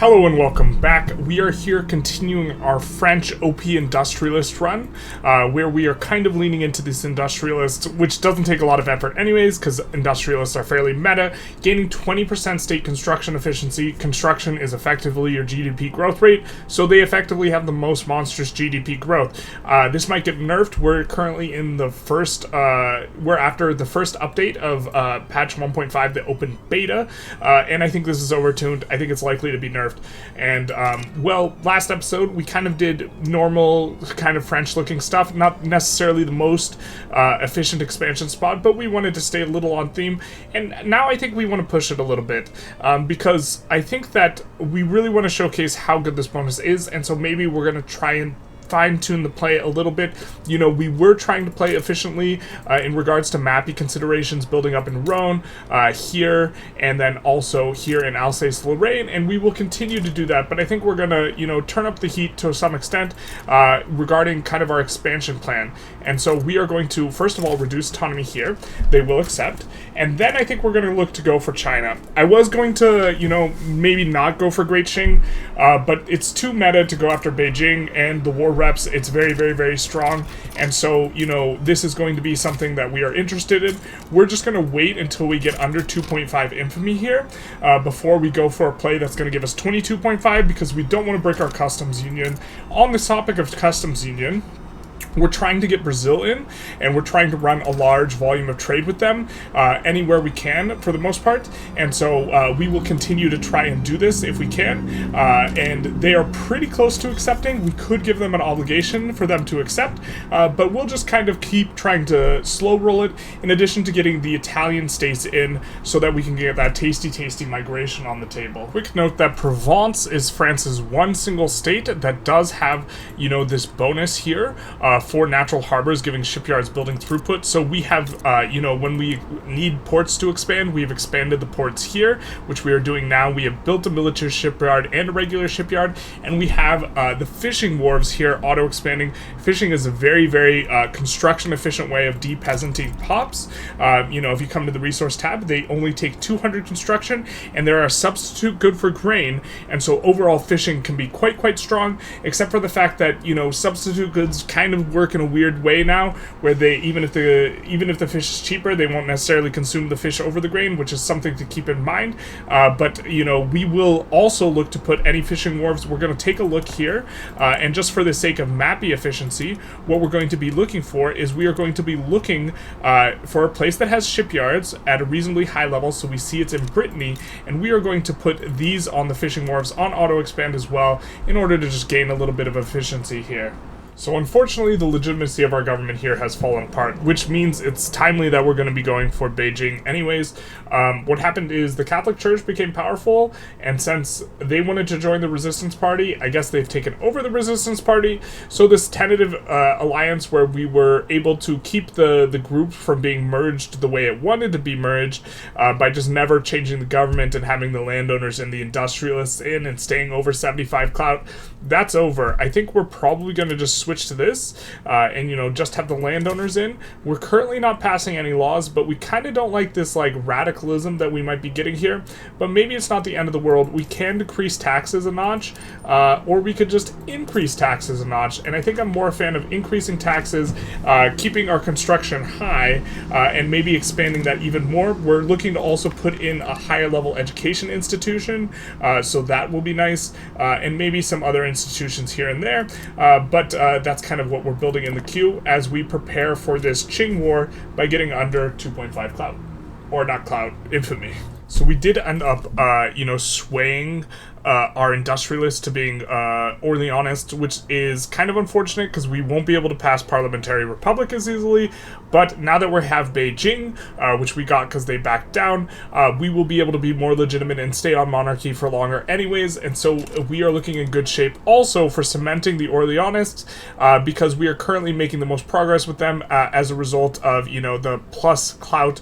Hello and welcome back. We are here continuing our French OP Industrialist run, where we are kind of leaning into this Industrialist, which doesn't take a lot of effort anyways, because Industrialists are fairly meta, gaining 20% state construction efficiency. Construction is effectively your GDP growth rate, so they effectively have the most monstrous GDP growth. This might get nerfed. We're currently in the first, we're after the first update of patch 1.5, the open beta, and I think this is overtuned. I think it's likely to be nerfed. And, well, last episode, we kind of did normal, kind of French-looking stuff, not necessarily the most efficient expansion spot, but we wanted to stay a little on theme, and now I think we want to push it a little bit, because I think that we really want to showcase how good this bonus is, and so maybe we're going to try and fine-tune the play a little bit. You know, we were trying to play efficiently in regards to mappy considerations, building up in Rhone, here, and then also here in Alsace-Lorraine, and we will continue to do that, but I think we're gonna, you know, turn up the heat to some extent regarding kind of our expansion plan. And so we are going to, first of all, reduce autonomy here. They will accept, and then I think we're gonna look to go for China. I was going to, you know, maybe not go for Great Qing, but it's too meta to go after Beijing, and the war reps, it's very, very, very strong, and so, you know, this is going to be something that we are interested in. We're just going to wait until we get under 2.5 infamy here, before we go for a play that's going to give us 22.5, because we don't want to break our customs union. On the topic of customs union, we're trying to get Brazil in, and we're trying to run a large volume of trade with them anywhere we can, for the most part, and so we will continue to try and do this if we can, and they are pretty close to accepting. We could give them an obligation for them to accept, but we'll just kind of keep trying to slow roll it, in addition to getting the Italian states in, so that we can get that tasty migration on the table. Quick note that Provence is France's one single state that does have, you know, this bonus here, for natural harbors, giving shipyards building throughput. So we have, you know, when we need ports to expand, we have expanded the ports here, which we are doing now. We have built a military shipyard and a regular shipyard, and we have the fishing wharves here auto-expanding. Fishing is a very, very construction-efficient way of de-peasanting pops. You know, if you come to the resource tab, they only take 200 construction, and they're a substitute good for grain, and so overall fishing can be quite strong, except for the fact that, you know, substitute goods kind of work in a weird way now, where they, even if the fish is cheaper, they won't necessarily consume the fish over the grain, which is something to keep in mind. But, you know, we will also look to put any fishing wharves. We're going to take a look here, and just for the sake of mappy efficiency, what we're going to be looking for is we are going to be looking for a place that has shipyards at a reasonably high level, so we see it's in Brittany, and we are going to put these on the fishing wharves on auto expand as well, in order to just gain a little bit of efficiency here. So unfortunately, the legitimacy of our government here has fallen apart, which means it's timely that we're going to be going for Beijing anyways. What happened is the Catholic Church became powerful, and since they wanted to join the Resistance Party, I guess they've taken over the Resistance Party. So this tentative alliance where we were able to keep the group from being merged the way it wanted to be merged, by just never changing the government and having the landowners and the industrialists in and staying over 75 clout, that's over. I think we're probably going to just switch to this, and, you know, just have the landowners in. We're currently not passing any laws, but we kind of don't like this, like, radicalism that we might be getting here, but maybe it's not the end of the world. We can decrease taxes a notch, or we could just increase taxes a notch, and I think I'm more a fan of increasing taxes, keeping our construction high, and maybe expanding that even more. We're looking to also put in a higher level education institution, so that will be nice, and maybe some other institutions here and there, but that's kind of what we're building in the queue as we prepare for this Qing War by getting under 2.5 clout. Or not clout, infamy. So we did end up, you know, swaying our industrialists to being Orleanist, which is kind of unfortunate because we won't be able to pass parliamentary republic as easily, but now that we have Beijing, which we got because they backed down, we will be able to be more legitimate and stay on monarchy for longer anyways, and so we are looking in good shape also for cementing the Orleanists, because we are currently making the most progress with them as a result of, you know, the plus clout,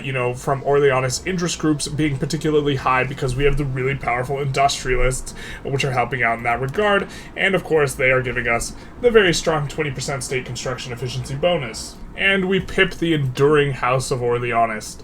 you know, from Orleanist interest groups being particularly high, because we have the really powerful Industrialists, which are helping out in that regard, and of course they are giving us the very strong 20% state construction efficiency bonus. and we pip the enduring House of Orleanist.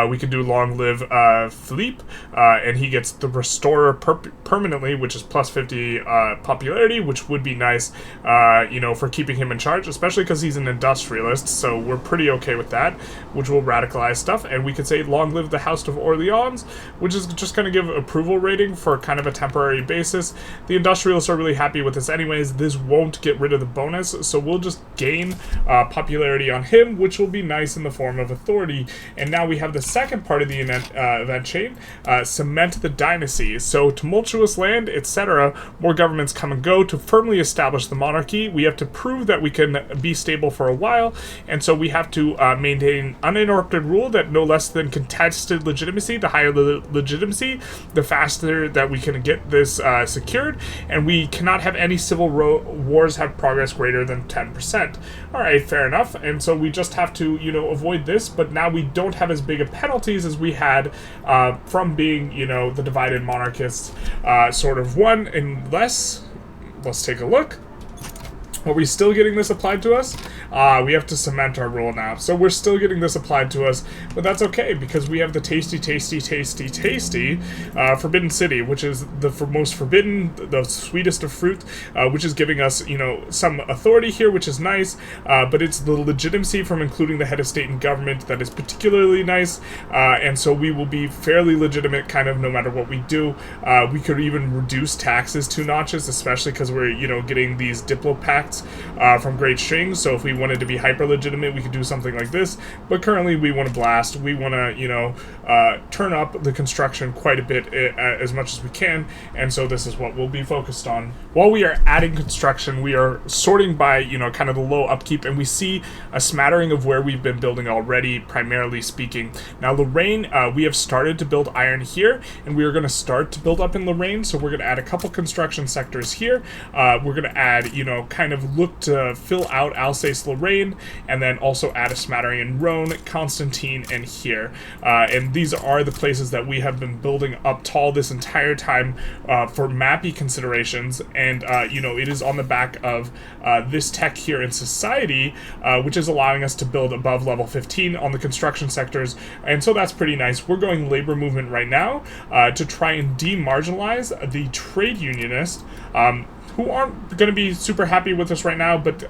We could do long live Philippe, and he gets the Restorer permanently, which is plus 50 popularity, which would be nice, for keeping him in charge, especially because he's an industrialist, so we're pretty okay with that, which will radicalize stuff. And we could say long live the House of Orleans, which is just going to give approval rating for kind of a temporary basis. The industrialists are really happy with this anyways. This won't get rid of the bonus, so we'll just gain popularity on him, which will be nice in the form of authority. And now we have the second part of the event chain, cement the dynasty. So tumultuous land, etc. More governments come and go. To firmly establish the monarchy, we have to prove that we can be stable for a while, and so we have to maintain uninterrupted rule that no less than contested legitimacy. The higher the legitimacy, the faster that we can get this secured, and we cannot have any civil wars have progress greater than 10%. Alright, fair enough, and so we just have to, avoid this, but now we don't have as big of penalties as we had from being, the divided monarchists sort of one, unless, let's take a look. Are we still getting this applied to us? We have to cement our rule now. So we're still getting this applied to us, but that's okay, because we have the tasty Forbidden City, which is the most forbidden, the sweetest of fruit, which is giving us, some authority here, which is nice, but it's the legitimacy from including the head of state and government that is particularly nice, and so we will be fairly legitimate kind of no matter what we do. We could even reduce taxes 2 notches, especially because we're, getting these diplopacts from Great Qing, so if we wanted to be hyper legitimate, we could do something like this, but currently we want to blast, we want to, turn up the construction quite a bit as much as we can, and so this is what we'll be focused on. While we are adding construction, we are sorting by, kind of the low upkeep, and we see a smattering of where we've been building already, primarily speaking. Now, Lorraine, we have started to build iron here, and we are going to start to build up in Lorraine, so we're going to add a couple construction sectors here. We're going to add, kind of look to fill out Alsace-Lorraine, and then also add a smattering in Rhone, Constantine, and here. And these are the places that we have been building up tall this entire time for mappy considerations, and, it is on the back of this tech here in society, which is allowing us to build above level 15 on the construction sectors, and so that's pretty nice. We're going labor movement right now to try and demarginalize the trade unionists, who aren't going to be super happy with us right now, but,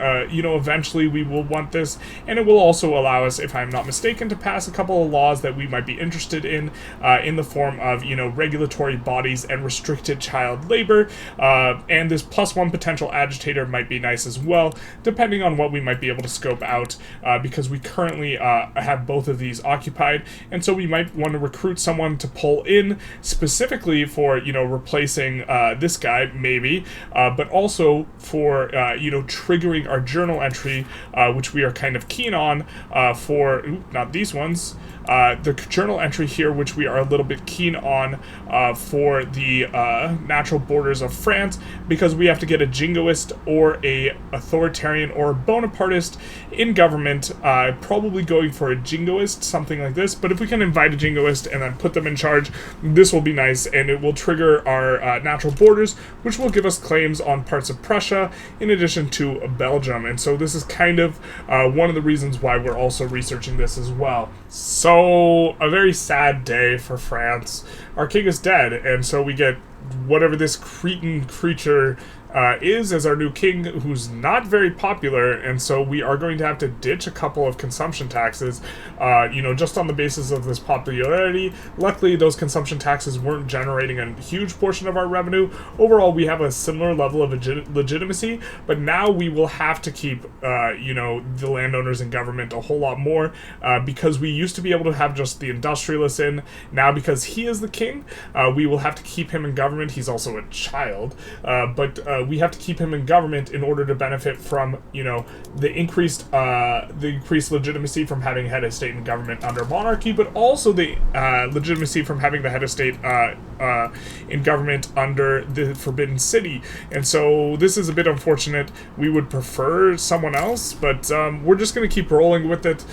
eventually we will want this, and it will also allow us, if I'm not mistaken, to pass a couple of laws that we might be interested in the form of, regulatory bodies and restricted child labor, and this +1 potential agitator might be nice as well, depending on what we might be able to scope out, because we currently have both of these occupied, and so we might want to recruit someone to pull in specifically for, replacing this guy, maybe, but also for, triggering our journal entry, which we are kind of keen on for, not these ones, the journal entry here, which we are a little bit keen on for the natural borders of France, because we have to get a jingoist or a authoritarian or a Bonapartist in government, probably going for a jingoist, something like this, but if we can invite a jingoist and then put them in charge, this will be nice, and it will trigger our natural borders, which will give us claims on parts of Prussia, in addition to Belgium, and so this is kind of one of the reasons why we're also researching this as well. So, a very sad day for France. Our king is dead, and so we get whatever this Cretan creature is as our new king, who's not very popular, and so we are going to have to ditch a couple of consumption taxes, just on the basis of this popularity. Luckily, those consumption taxes weren't generating a huge portion of our revenue. Overall, we have a similar level of legitimacy, but now we will have to keep, the landowners in government a whole lot more, because we used to be able to have just the industrialists in. Now, because he is the king, we will have to keep him in government. He's also a child, but we have to keep him in government in order to benefit from, the increased legitimacy from having head of state and government under monarchy, but also the legitimacy from having the head of state in government under the Forbidden City. And so this is a bit unfortunate. We would prefer someone else, but we're just going to keep rolling with it.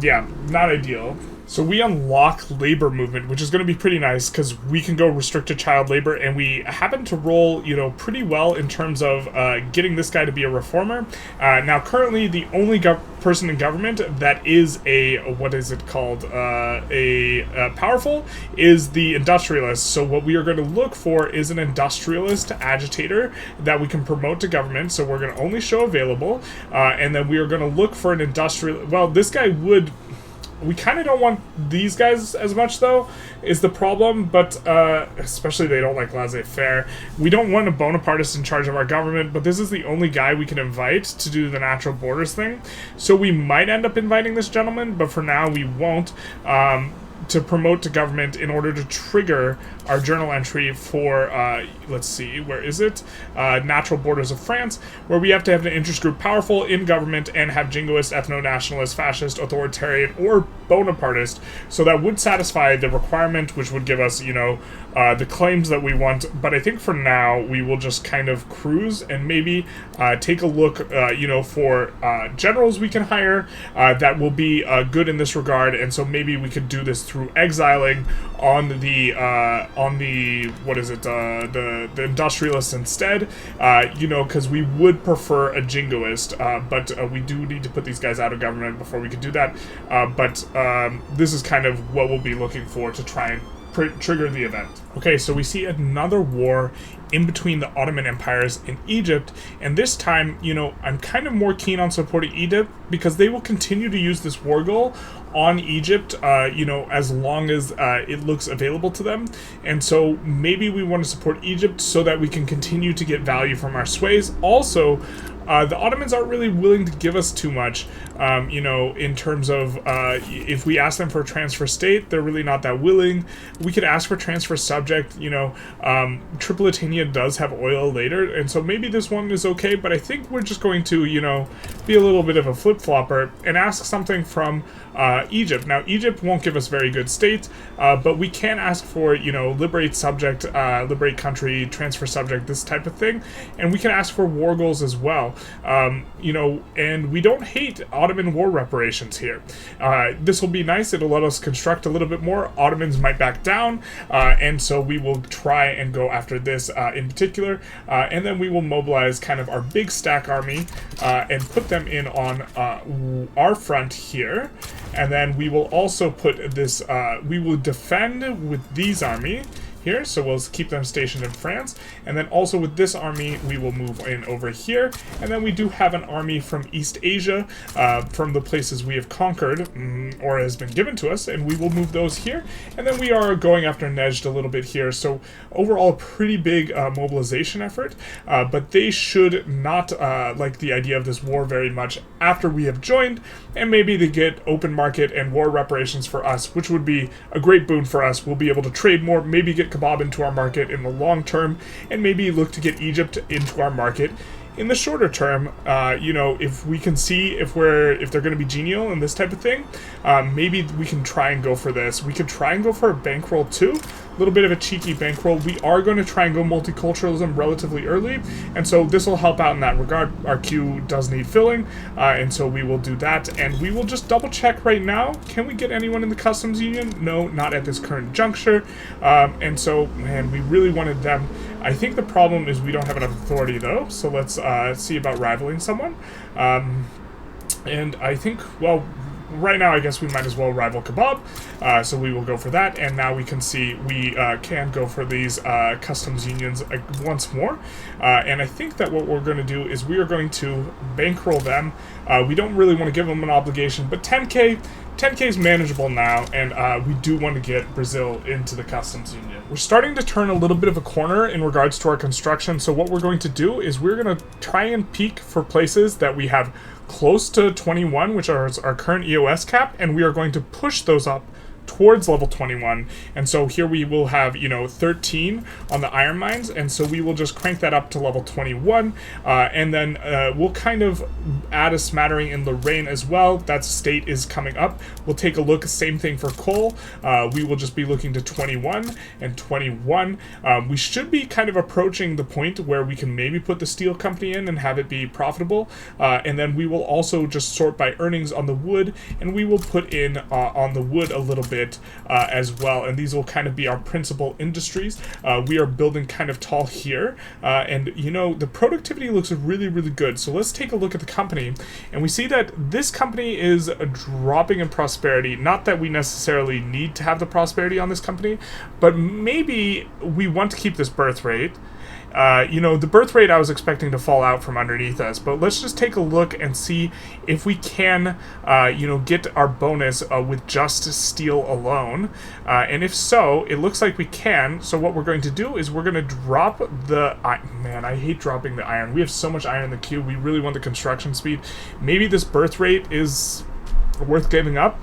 Yeah, not ideal. So we unlock labor movement, which is going to be pretty nice because we can go restricted child labor, and we happen to roll, pretty well in terms of getting this guy to be a reformer. Now, currently, the only person in government that is powerful is the industrialist. So what we are going to look for is an industrialist agitator that we can promote to government. So we're going to only show available, and then we are going to look for an industrial. Well, this guy would. We kind of don't want these guys as much, though, is the problem, but especially they don't like laissez-faire. We don't want a Bonapartist in charge of our government, but this is the only guy we can invite to do the natural borders thing. So we might end up inviting this gentleman, but for now we won't. To promote to government in order to trigger our journal entry for, let's see, where is it? Natural borders of France, where we have to have an interest group powerful in government and have jingoist, ethno-nationalist, fascist, authoritarian, or Bonapartist. So that would satisfy the requirement, which would give us, the claims that we want. But I think for now, we will just kind of cruise and maybe take a look, for generals we can hire that will be good in this regard. And so maybe we could do this through exiling on the industrialists instead, because we would prefer a jingoist, but we do need to put these guys out of government before we could do that. But this is kind of what we'll be looking for to try and trigger the event. Okay, so we see another war in between the Ottoman empires and Egypt, and this time, I'm kind of more keen on supporting Egypt because they will continue to use this war goal on Egypt, as long as it looks available to them. And so maybe we want to support Egypt so that we can continue to get value from our sways. Also, the Ottomans aren't really willing to give us too much, in terms of if we ask them for a transfer state, they're really not that willing. We could ask for transfer subject. Tripolitania does have oil later, and so maybe this one is okay, but I think we're just going to, be a little bit of a flip-flopper and ask something from Egypt. Now, Egypt won't give us very good states, but we can ask for, liberate subject, liberate country, transfer subject, this type of thing, and we can ask for war goals as well. And we don't hate Ottoman war reparations here. This will be nice. It'll let us construct a little bit more. Ottomans might back down, and so we will try and go after this in particular, and then we will mobilize kind of our big stack army and put them in on our front here, and then we will also put this, we will defend with these army here, so we'll keep them stationed in France, and then also with this army we will move in over here, and then we do have an army from East Asia, from the places we have conquered, or has been given to us, and we will move those here, and then we are going after Nejd a little bit here, so overall a pretty big mobilization effort, but they should not like the idea of this war very much after we have joined, and maybe they get open market and war reparations for us, which would be a great boon for us. We'll be able to trade more, maybe get kebab into our market in the long term, and maybe look to get Egypt into our market in the shorter term. If we can see if they're going to be genial and this type of thing, maybe we can try and go for this. We could try and go for a bankroll too. A little bit of a cheeky bankroll. We are going to try and go multiculturalism relatively early, and so this will help out in that regard. Our queue does need filling, and so we will do that, and we will just double check right now. Can we get anyone in the customs union? No, not at this current juncture, and so, man, we really wanted them. I think the problem is we don't have enough authority, though, so let's see about rivaling someone, and I think, well, right now, I guess we might as well rival kebab, so we will go for that, and now we can see we can go for these customs unions once more, and I think that what we're going to do is we are going to bankroll them. We don't really want to give them an obligation, but 10K is manageable now, and we do want to get Brazil into the customs union. We're starting to turn a little bit of a corner in regards to our construction, so what we're going to do is we're going to try and peak for places that we have close to 21, which are our current EOS cap, and we are going to push those up towards level 21, and so here we will have, 13 on the iron mines, and so we will just crank that up to level 21, and then we'll kind of add a smattering in Lorraine as well. That state is coming up. We'll take a look, same thing for coal. We will just be looking to 21 and 21. We should be kind of approaching the point where we can maybe put the steel company in and have it be profitable, and then we will also just sort by earnings on the wood, and we will put in on the wood a little bit as well, and these will kind of be our principal industries. We are building kind of tall here, and the productivity looks really, really good. So let's take a look at the company, and we see that this company is dropping in prosperity. Not that we necessarily need to have the prosperity on this company, but maybe we want to keep this birth rate. The birth rate I was expecting to fall out from underneath us, but let's just take a look and see if we can, get our bonus with just steel alone. And if so, it looks like we can. So what we're going to do is we're going to drop the... Man, I hate dropping the iron. We have so much iron in the queue. We really want the construction speed. Maybe this birth rate is worth giving up.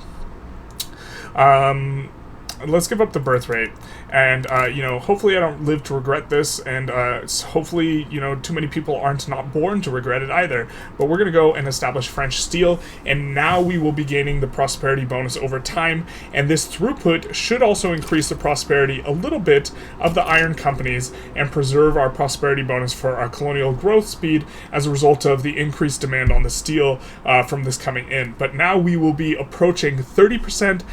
Let's give up the birth rate, and hopefully I don't live to regret this, and hopefully too many people aren't not born to regret it either. But we're gonna go and establish French steel, and now we will be gaining the prosperity bonus over time, and this throughput should also increase the prosperity a little bit of the iron companies and preserve our prosperity bonus for our colonial growth speed as a result of the increased demand on the steel from this coming in. But now we will be approaching 30%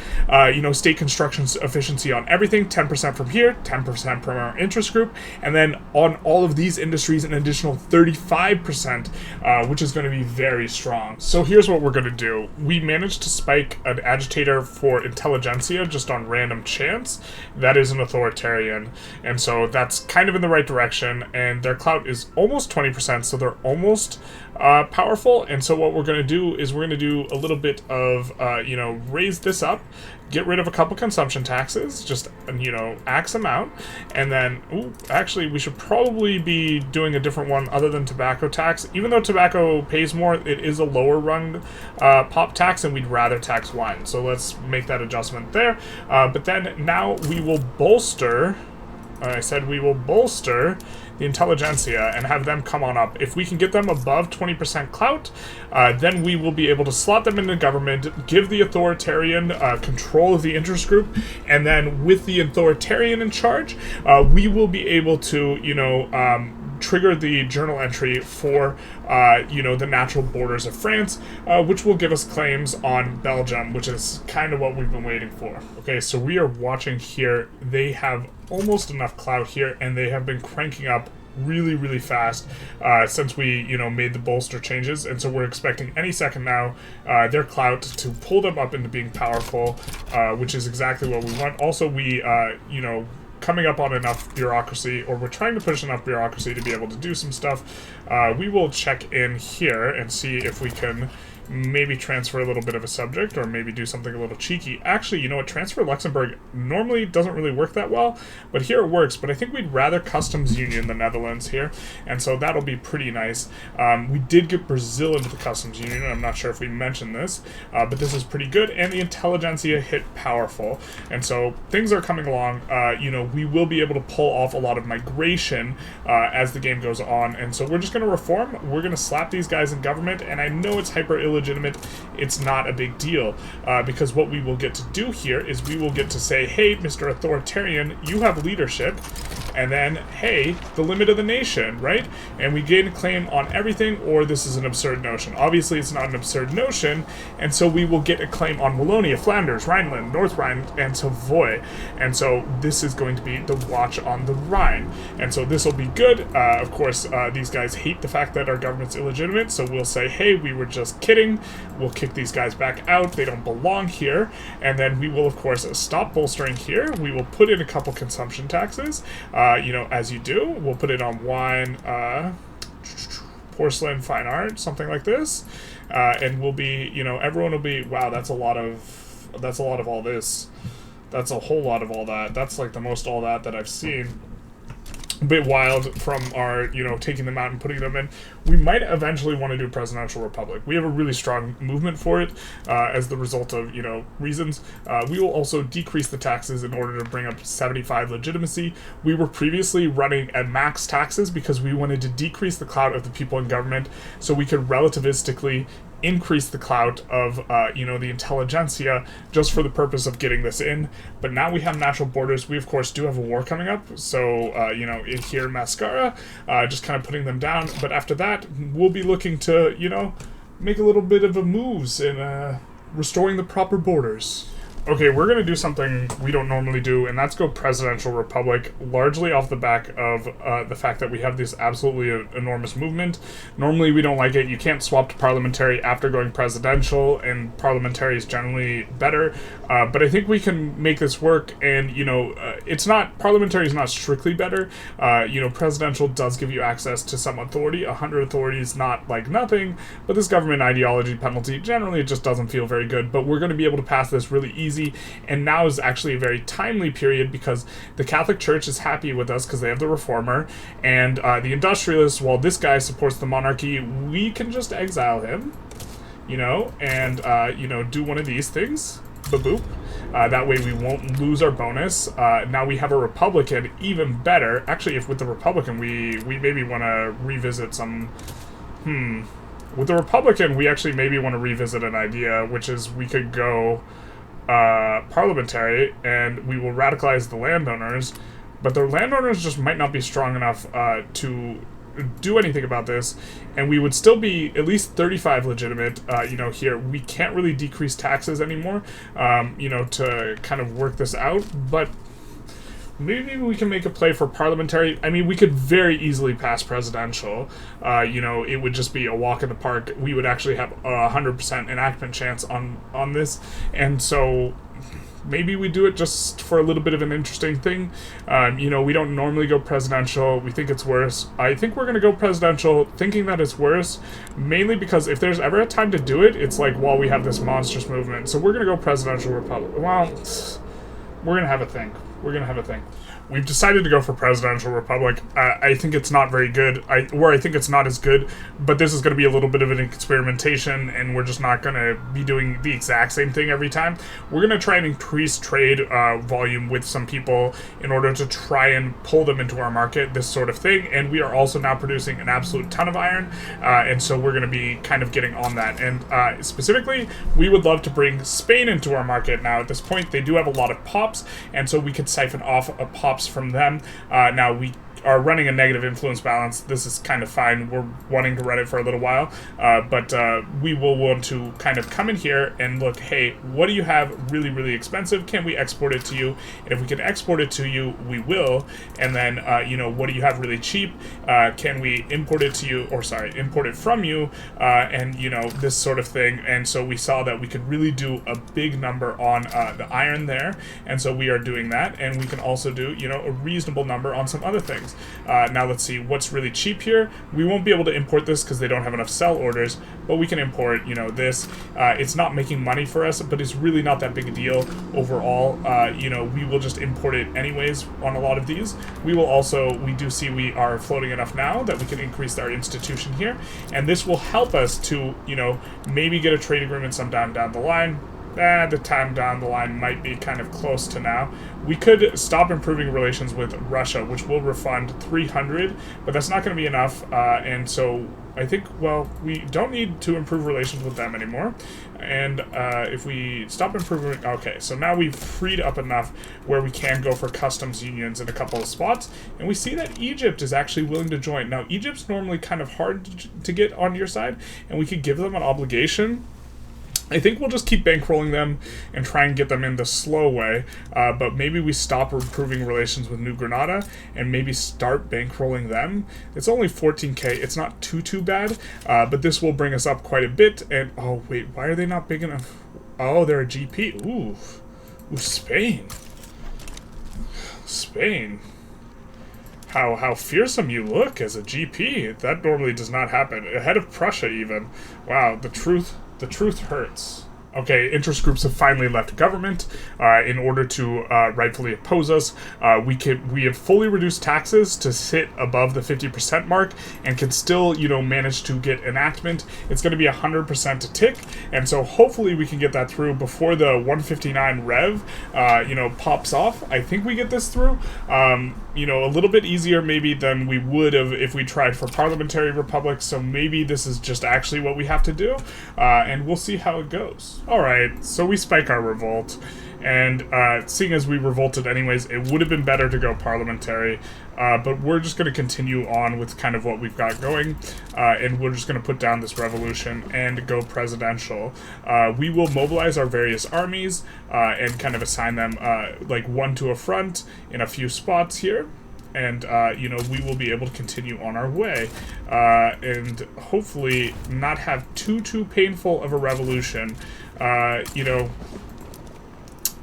state construction efficiency on everything, 10% from here, 10% from our interest group, and then on all of these industries an additional 35%, which is going to be very strong. So here's what we're going to do. We managed to spike an agitator for Intelligentsia just on random chance. That is an authoritarian, and so that's kind of in the right direction, and their clout is almost 20%, so they're almost powerful. And so what we're going to do is we're going to do a little bit of raise this up, get rid of a couple consumption taxes, just axe them out, and then actually we should probably be doing a different one other than tobacco tax. Even though tobacco pays more, it is a lower rung pop tax, and we'd rather tax wine, so let's make that adjustment there. But then now we will bolster, I said we will bolster the Intelligentsia and have them come on up. If we can get them above 20% clout, then we will be able to slot them into government, give the authoritarian control of the interest group, and then with the authoritarian in charge, we will be able to, trigger the journal entry for, the natural borders of France, which will give us claims on Belgium, which is kind of what we've been waiting for. Okay, so we are watching here. They have almost enough clout here, and they have been cranking up really, really fast since we, made the bolster changes, and so we're expecting any second now their clout to pull them up into being powerful, which is exactly what we want. Also, we, coming up on enough bureaucracy, or we're trying to push enough bureaucracy to be able to do some stuff. We will check in here and see if we can maybe transfer a little bit of a subject, or maybe do something a little cheeky. Actually, you know what? Transfer Luxembourg normally doesn't really work that well, but here it works. But I think we'd rather customs union the Netherlands here, and so that'll be pretty nice. We did get Brazil into the customs union. I'm not sure if we mentioned this, but this is pretty good, and the Intelligentsia hit powerful, and so things are coming along. We will be able to pull off a lot of migration as the game goes on, and so we're just going to reform. We're going to slap these guys in government, and I know it's hyper illegitimate. It's not a big deal, because what we will get to do here is we will get to say, hey, Mr. Authoritarian, you have leadership, and then, hey, the limit of the nation, right? And we gain a claim on everything, or this is an absurd notion. Obviously, it's not an absurd notion, and so we will get a claim on Wallonia, Flanders, Rhineland, North Rhine, and Savoy, and so this is going to be the watch on the Rhine, and so this will be good. Of course, these guys hate the fact that our government's illegitimate, so we'll say, hey, we were just kidding. We'll kick these guys back out. They don't belong here. And then we will, of course, stop bolstering here. We will put in a couple consumption taxes, as you do. We'll put it on wine, porcelain, fine art, something like this. And we'll be, everyone will be, wow, that's a lot of all this. That's a whole lot of all that. That's like the most all that I've seen. a bit wild from our, taking them out and putting them in. We might eventually want to do a presidential republic. We have a really strong movement for it as the result of, reasons. We will also decrease the taxes in order to bring up 75 legitimacy. We were previously running at max taxes because we wanted to decrease the clout of the people in government so we could relativistically increase the clout of, the Intelligentsia just for the purpose of getting this in. But now we have natural borders. We, of course, do have a war coming up. So, in here in Mascara, just kind of putting them down. But after that, we'll be looking to, make a little bit of a moves in restoring the proper borders. Okay, we're going to do something we don't normally do, and that's go presidential republic, largely off the back of the fact that we have this absolutely enormous movement. Normally, we don't like it. You can't swap to parliamentary after going presidential, and parliamentary is generally better. But I think we can make this work, and, parliamentary is not strictly better. Presidential does give you access to some authority. 100 authority is not like nothing, but this government ideology penalty, generally it just doesn't feel very good. But we're going to be able to pass this really easy. And now is actually a very timely period because the Catholic Church is happy with us because they have the Reformer, and the Industrialists, while this guy supports the monarchy, we can just exile him, and do one of these things. Boop. That way we won't lose our bonus. Now we have a Republican, even better. Actually, if with the Republican we maybe want to revisit some... With the Republican, we actually maybe want to revisit an idea, which is we could go... parliamentary, and we will radicalize the landowners, but the landowners just might not be strong enough to do anything about this, and we would still be at least 35 legitimate, here. We can't really decrease taxes anymore, to kind of work this out, but maybe we can make a play for parliamentary. I mean, we could very easily pass presidential. It would just be a walk in the park. We would actually have a 100% enactment chance on this. And so maybe we do it just for a little bit of an interesting thing. We don't normally go presidential. We think it's worse. I think we're going to go presidential thinking that it's worse, mainly because if there's ever a time to do it, it's like while we have this monstrous movement. So we're going to go presidential republic. Well, we're going to have a thing. We've decided to go for presidential republic. I think it's not very good. I think it's not as good, but this is going to be a little bit of an experimentation, and we're just not going to be doing the exact same thing every time. We're going to try and increase trade volume with some people in order to try and pull them into our market, this sort of thing, and we are also now producing an absolute ton of iron, and so we're going to be kind of getting on that. And specifically, we would love to bring Spain into our market now. At this point, they do have a lot of pops, and so we could siphon off a pops from them. Now we are running a negative influence balance. This is kind of fine. We're wanting to run it for a little while, but we will want to kind of come in here and look, hey, what do you have really, really expensive? Can we export it to you? And if we can export it to you, we will. And then, what do you have really cheap? Can we import it to you, import it from you? And, this sort of thing. And so we saw that we could really do a big number on the iron there. And so we are doing that. And we can also do, a reasonable number on some other things. Now let's see what's really cheap here. We won't be able to import this because they don't have enough sell orders, but we can import, this. It's not making money for us, but it's really not that big a deal overall. We will just import it anyways on a lot of these. We do see we are floating enough now that we can increase our institution here, and this will help us to, maybe get a trade agreement sometime down the line. The time down the line might be kind of close to now. We could stop improving relations with Russia, which will refund 300, but that's not going to be enough, and so I think, we don't need to improve relations with them anymore, and if we stop improving... Okay, so now we've freed up enough where we can go for customs unions in a couple of spots, and we see that Egypt is actually willing to join. Now, Egypt's normally kind of hard to get on your side, and we could give them an obligation. I think we'll just keep bankrolling them and try and get them in the slow way, but maybe we stop improving relations with New Granada and maybe start bankrolling them. It's only 14k, it's not too bad, but this will bring us up quite a bit, and oh wait, why are they not big enough? Oh, they're a GP. Ooh, Spain. How fearsome you look as a GP. That normally does not happen. Ahead of Prussia even. Wow, the truth hurts. Okay, interest groups have finally left government in order to rightfully oppose us. We have fully reduced taxes to sit above the 50% mark and can still, manage to get enactment. It's going to be 100% a tick, and so hopefully we can get that through before the 159 rev, pops off. I think we get this through. A little bit easier maybe than we would have if we tried for parliamentary republic, so maybe this is just actually what we have to do, and we'll see how it goes. Alright, so we spike our revolt, and seeing as we revolted anyways, it would have been better to go parliamentary, but we're just going to continue on with kind of what we've got going, and we're just going to put down this revolution and go presidential. We will mobilize our various armies and kind of assign them like one to a front in a few spots here. And, we will be able to continue on our way, and hopefully not have too painful of a revolution.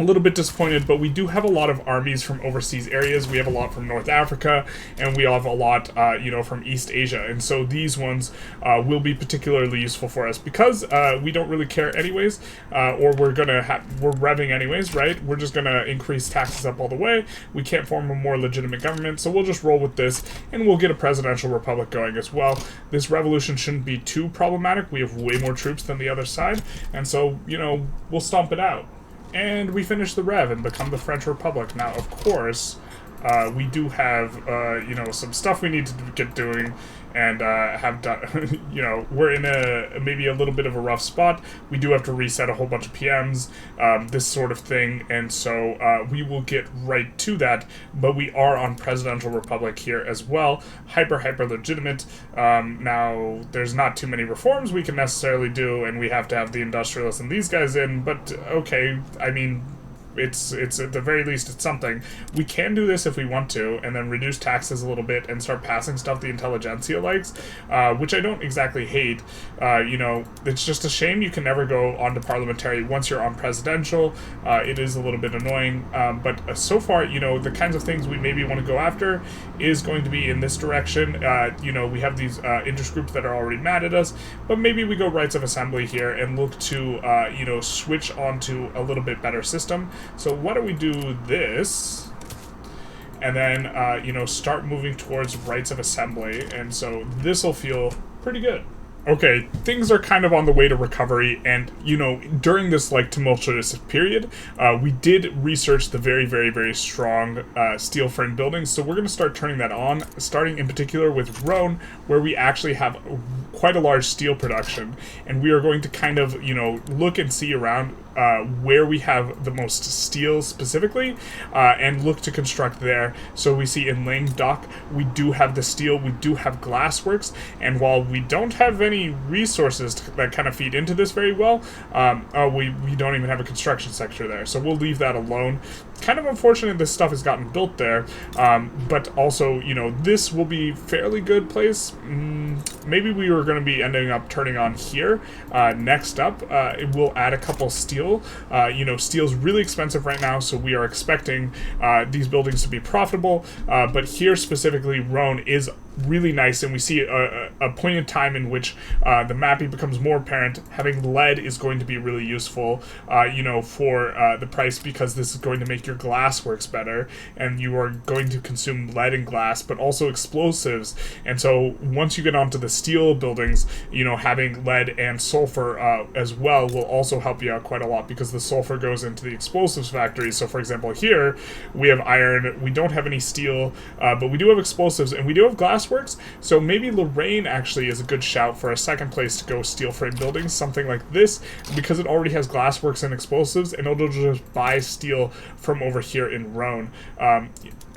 A little bit disappointed, but we do have a lot of armies from overseas areas. We have a lot from North Africa, and we have a lot, from East Asia. And so these ones will be particularly useful for us because we don't really care anyways, or we're revving anyways, right? We're just gonna increase taxes up all the way. We can't form a more legitimate government, so we'll just roll with this, and we'll get a presidential republic going as well. This revolution shouldn't be too problematic. We have way more troops than the other side, and so, we'll stomp it out. And we finish the rev and become the French Republic. Now, of course, we do have, some stuff we need to get doing, and have done, we're in maybe a little bit of a rough spot. We do have to reset a whole bunch of PMs, this sort of thing, and so we will get right to that, but we are on Presidential Republic here as well. Hyper legitimate. Now, there's not too many reforms we can necessarily do, and we have to have the Industrialists and these guys in, but okay, I mean, it's at the very least it's something. We can do this if we want to, and then reduce taxes a little bit and start passing stuff the Intelligentsia likes, which I don't exactly hate. It's just a shame you can never go on to parliamentary once you're on presidential. It is a little bit annoying, but so far, the kinds of things we maybe want to go after is going to be in this direction. We have these interest groups that are already mad at us, but maybe we go rights of assembly here and look to, switch onto a little bit better system. So why don't we do this, and then, start moving towards rights of assembly, and so this will feel pretty good. Okay, things are kind of on the way to recovery, and, during this, tumultuous period, we did research the very, very, very strong steel frame buildings, so we're going to start turning that on, starting in particular with Rhone, where we actually have quite a large steel production, and we are going to kind of, look and see around where we have the most steel specifically, and look to construct there. So we see in Languedoc, we do have the steel, we do have glassworks, and while we don't have any resources that kind of feed into this very well, we don't even have a construction sector there, so we'll leave that alone. Kind of unfortunate this stuff has gotten built there, but also, this will be fairly good place. Maybe we were going to be ending up turning on here. Next up, it will add a couple steel. Steel's really expensive right now, so we are expecting these buildings to be profitable, but here specifically, Rhone is really nice, and we see a point in time in which the mapping becomes more apparent. Having lead is going to be really useful, for the price, because this is going to make your glass works better, and you are going to consume lead and glass, but also explosives. And so once you get onto the steel buildings, having lead and sulfur as well will also help you out quite a lot, because the sulfur goes into the explosives factories. So for example, here we have iron, we don't have any steel, but we do have explosives, and we do have glassworks, so maybe Lorraine actually is a good shout for a second place to go steel frame buildings, something like this, because it already has glassworks and explosives, and it'll just buy steel from over here in Rhone.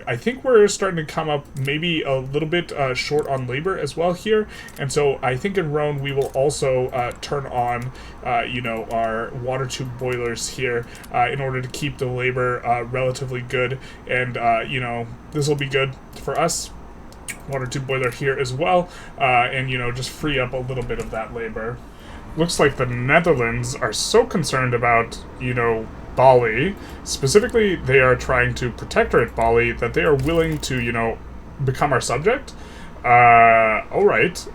I think we're starting to come up maybe a little bit short on labor as well here, and so I think in Rhone we will also turn on, our water tube boilers here in order to keep the labor relatively good, and, this will be good for us. Water tube boiler here as well, and, just free up a little bit of that labor. Looks like the Netherlands are so concerned about, Bali. Specifically, they are trying to protectorate Bali, that they are willing to, become our subject. Alright.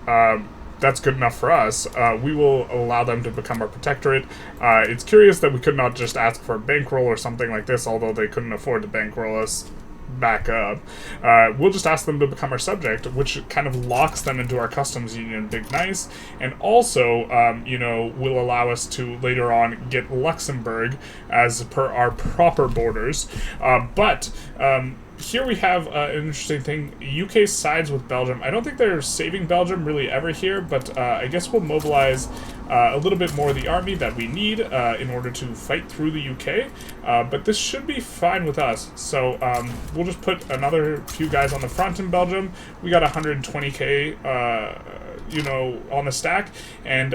that's good enough for us. We will allow them to become our protectorate. It's curious that we could not just ask for a bankroll or something like this, although they couldn't afford to bankroll us back up. We'll just ask them to become our subject, which kind of locks them into our customs union, big nice, and also, will allow us to later on get Luxembourg as per our proper borders. But here we have an interesting thing. UK sides with Belgium. I don't think they're saving Belgium really ever here, but I guess we'll mobilize a little bit more of the army that we need in order to fight through the UK. But this should be fine with us. So we'll just put another few guys on the front in Belgium. We got 120k on the stack, and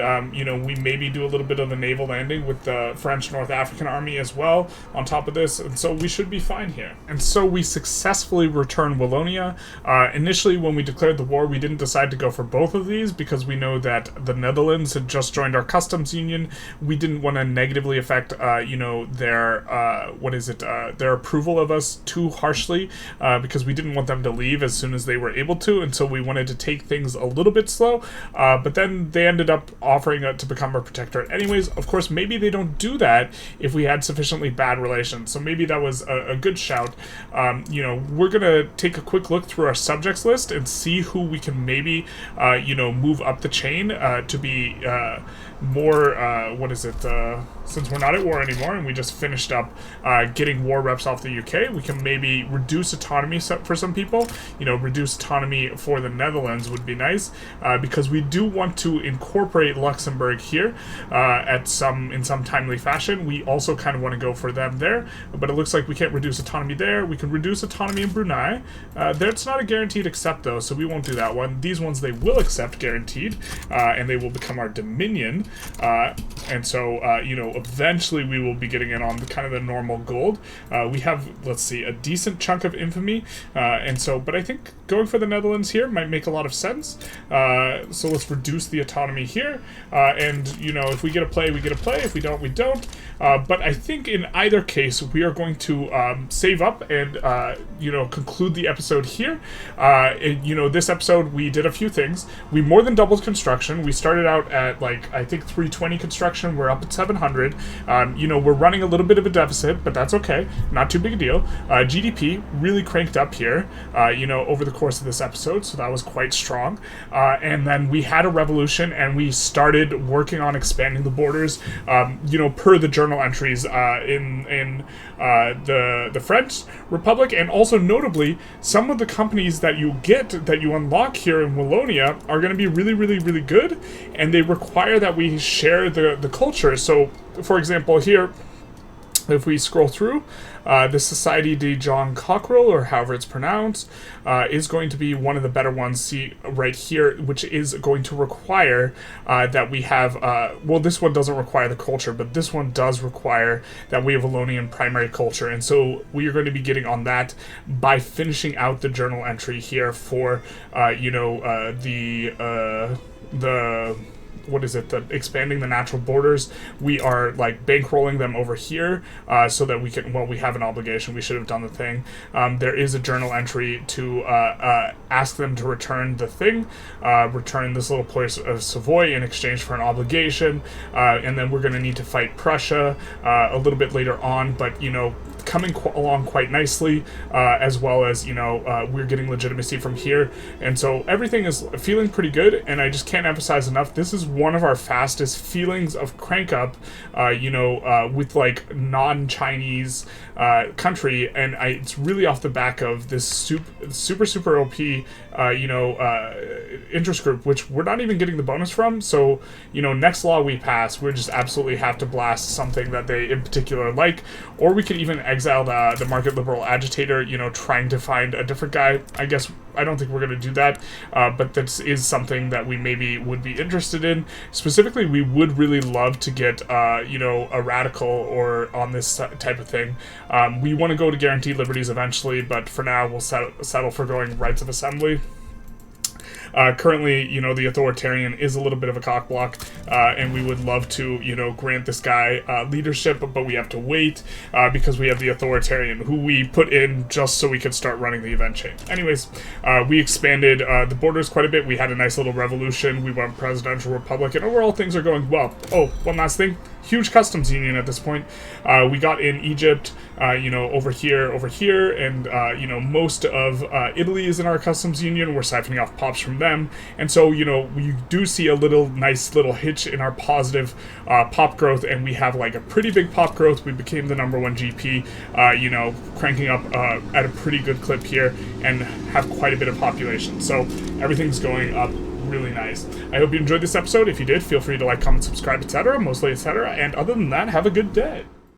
we maybe do a little bit of a naval landing with the French North African army as well on top of this, and so we should be fine here. And so we successfully return Wallonia. Initially, when we declared the war, we didn't decide to go for both of these because we know that the Netherlands had just joined our customs union. We didn't want to negatively affect their approval of us too harshly, because we didn't want them to leave as soon as they were able to, and so we wanted to take things a little bit slow. But then they ended up offering to become our protectorate anyways. Of course, maybe they don't do that if we had sufficiently bad relations. So maybe that was a good shout. We're going to take a quick look through our subjects list and see who we can maybe, move up the chain to be more, since we're not at war anymore and we just finished up getting war reps off the UK, we can maybe reduce autonomy for some people. Reduce autonomy for the Netherlands would be nice, because we do want to incorporate Luxembourg here in some timely fashion. We also kind of want to go for them there, but it looks like we can't reduce autonomy there. We can reduce autonomy in Brunei. That's not a guaranteed accept though, so we won't do that one. These ones they will accept guaranteed, and they will become our dominion. And so, eventually we will be getting in on the normal gold. We have, let's see, a decent chunk of infamy, but I think going for the Netherlands here might make a lot of sense. So let's reduce the autonomy here, if we get a play, we get a play. If we don't, we don't. But I think in either case, we are going to save up and, conclude the episode here. This episode, we did a few things. We more than doubled construction. We started out at, I think 320 construction. We're up at 700. We're running a little bit of a deficit, but that's okay. Not too big a deal. GDP really cranked up here, over the course of this episode, so that was quite strong. And then we had a revolution, and we started working on expanding the borders, per the journal entries in the French Republic, and also notably, some of the companies that you unlock here in Wallonia are going to be really, really, really good, and they require that we share the culture. So, for example, here, if we scroll through, the Society de John Cockerell, or however it's pronounced, is going to be one of the better ones. See right here, which is going to require that we have, this one doesn't require the culture, but this one does require that we have Wallonian primary culture, and so we are going to be getting on that by finishing out the journal entry here for, expanding the natural borders. We are bankrolling them over here, so that we have an obligation. We should have done the thing. There is a journal entry to ask them to return the thing, return this little place of Savoy in exchange for an obligation, and then we're going to need to fight Prussia a little bit later on, but coming along quite nicely, as well as we're getting legitimacy from here, and so everything is feeling pretty good. And I just can't emphasize enough, this is one of our fastest feelings of crank up, with non-Chinese country, and it's really off the back of this super OP interest group, which we're not even getting the bonus from. So next law we pass, we just absolutely have to blast something that they in particular like, or we could even exile the market liberal agitator, trying to find a different guy. I don't think we're going to do that, but this is something that we maybe would be interested in. Specifically, we would really love to get, a radical or on this type of thing. We want to go to guaranteed liberties eventually, but for now, we'll settle for going rights of assembly. Currently, you know, the authoritarian is a little bit of a cockblock, and we would love to, you know, grant this guy leadership, but we have to wait because we have the authoritarian who we put in just so we could start running the event chain. Anyways, we expanded the borders quite a bit. We had a nice little revolution. We went presidential republic, and overall things are going well. Oh, one last thing. Huge customs union at this point. We got in Egypt, you know, over here, and, you know, most of Italy is in our customs union. We're siphoning off pops from them. And so, you know, we do see a nice little hitch in our positive pop growth, and we have like a pretty big pop growth. We became the #1 GP, you know, cranking up at a pretty good clip here and have quite a bit of population. So everything's going up really nice. I hope you enjoyed this episode. If you did, feel free to like, comment, subscribe, etc. Mostly etc. And other than that, have a good day.